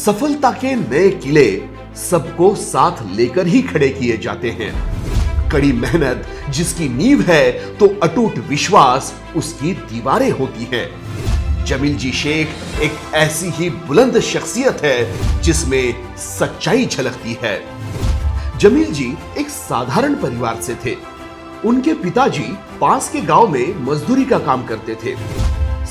सफलता के नए किले सबको साथ लेकर ही खड़े किए जाते हैं। कड़ी मेहनत जिसकी नींव है तो अटूट विश्वास उसकी दीवारें होती हैं। जमील जी शेख एक ऐसी ही बुलंद शख्सियत है जिसमें सच्चाई झलकती है। जमील जी एक साधारण परिवार से थे। उनके पिताजी पास के गांव में मजदूरी का काम करते थे।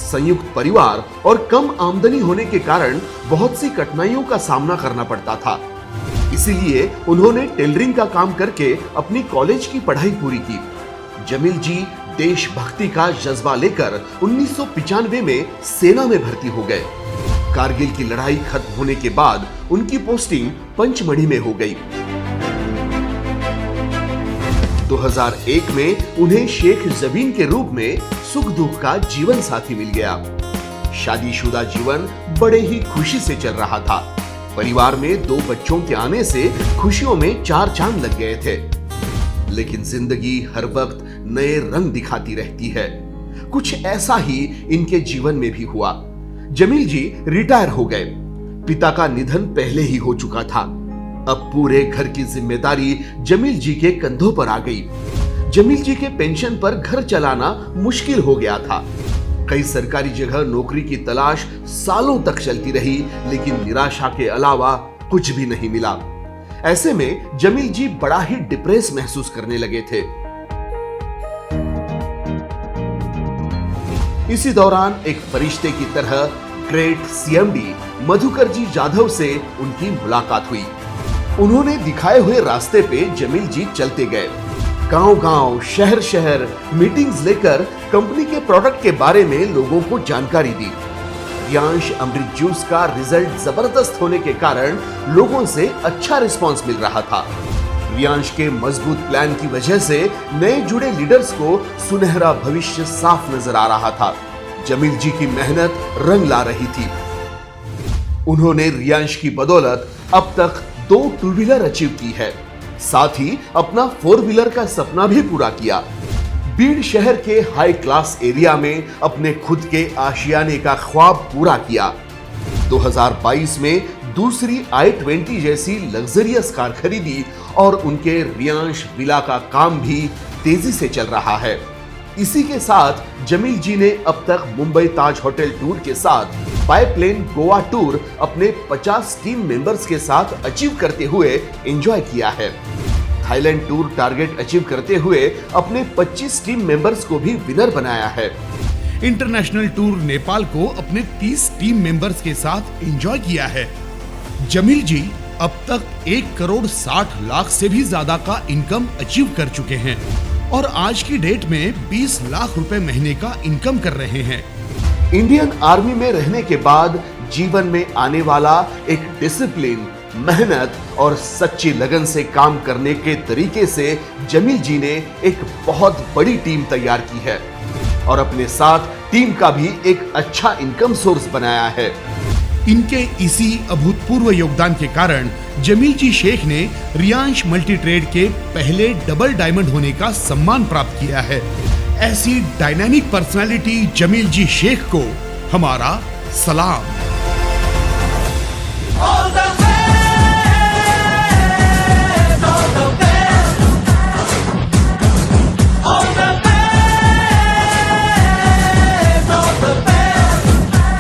संयुक्त परिवार और कम आमदनी होने के कारण बहुत सी कठिनाइयों का सामना करना पड़ता था। इसीलिए उन्होंने टेलरिंग का काम करके अपनी कॉलेज की पढ़ाई पूरी की। जमील जी देशभक्ति का जज्बा लेकर 1995 में सेना में भर्ती हो गए। कारगिल की लड़ाई खत्म होने के बाद उनकी पोस्टिंग पंचमढ़ी में हो गई। 2001 में उन्हें शेख जबीन के रूप में सुख दुख का जीवन साथी मिल गया। शादीशुदा जीवन बड़े ही खुशी से चल रहा था। परिवार में 2 बच्चों के आने से खुशियों में 4 चांद लग गए थे। लेकिन जिंदगी हर वक्त नए रंग दिखाती रहती है। कुछ ऐसा ही इनके जीवन में भी हुआ। जमील जी रिटायर हो गए। पिता का निधन पहले ही हो चुका था। अब पूरे घर की जिम्मेदारी जमील जी के कंधों पर आ गई। जमील जी के पेंशन पर घर चलाना मुश्किल हो गया था। कई सरकारी जगह नौकरी की तलाश सालों तक चलती रही, लेकिन निराशा के अलावा कुछ भी नहीं मिला। ऐसे में जमील जी बड़ा ही डिप्रेस महसूस करने लगे थे। इसी दौरान एक फरिश्ते की तरह ग्रेट सीएमडी मधुकर जी जाधव से उनकी मुलाकात हुई। उन्होंने दिखाए हुए रास्ते पे जमील जी चलते गए। गांव-गांव, शहर-शहर मीटिंग्स लेकर कंपनी के प्रोडक्ट के बारे में लोगों को जानकारी दी। रियांश अमृत जूस का रिजल्ट जबरदस्त होने के कारण लोगों से अच्छा रिस्पांस मिल रहा था। रियांश के मजबूत प्लान की वजह से नए जुड़े लीडर्स को सुनहरा भविष्य साफ नजर आ रहा था। जमील जी की मेहनत रंग ला रही थी। उन्होंने रियांश की बदौलत अब तक 2 टू व्हीलर अचीव की है। साथ ही अपना 4 व्हीलर का सपना भी पूरा किया। बीड़ शहर के हाई क्लास एरिया में अपने खुद के आशियाने का ख्वाब पूरा किया। 2022 में दूसरी i20 जैसी लग्जरियस कार खरीदी और उनके रियांश विला का काम भी तेजी से चल रहा है। इसी के साथ जमील जी ने अब तक मुंबई ताज होटल टूर के साथ बाय प्लेन गोवा टूर अपने 50 टीम मेंबर्स के साथ अचीव करते हुए एंजॉय किया है। थाईलैंड टूर टारगेट अचीव करते हुए अपने 25 टीम मेंबर्स को भी विनर बनाया है। इंटरनेशनल टूर नेपाल को अपने 30 टीम मेंबर्स के साथ एंजॉय किया है। जमील जी अब तक 1 करोड़ 60 लाख से भी ज्यादा का इनकम अचीव कर चुके हैं और आज की डेट में 20 लाख रुपए महीने का इनकम कर रहे हैं। इंडियन आर्मी में रहने के बाद जीवन में आने वाला एक डिसिप्लिन, मेहनत और सच्ची लगन से काम करने के तरीके से जमील जी ने एक बहुत बड़ी टीम तैयार की है और अपने साथ टीम का भी एक अच्छा इनकम सोर्स बनाया है। इनके इसी अभूतपूर्व योगदान के कारण जमील जी शेख ने रियांश मल्टी ट्रेड के पहले डबल डायमंड होने का सम्मान प्राप्त किया है। ऐसी डायनामिक पर्सनालिटी जमील जी शेख को हमारा सलाम।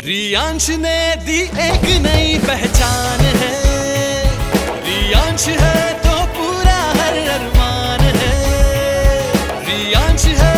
रियांश ने दी एक नई पहचान है। रियांश है तो पूरा हर अरमान है। रियांश है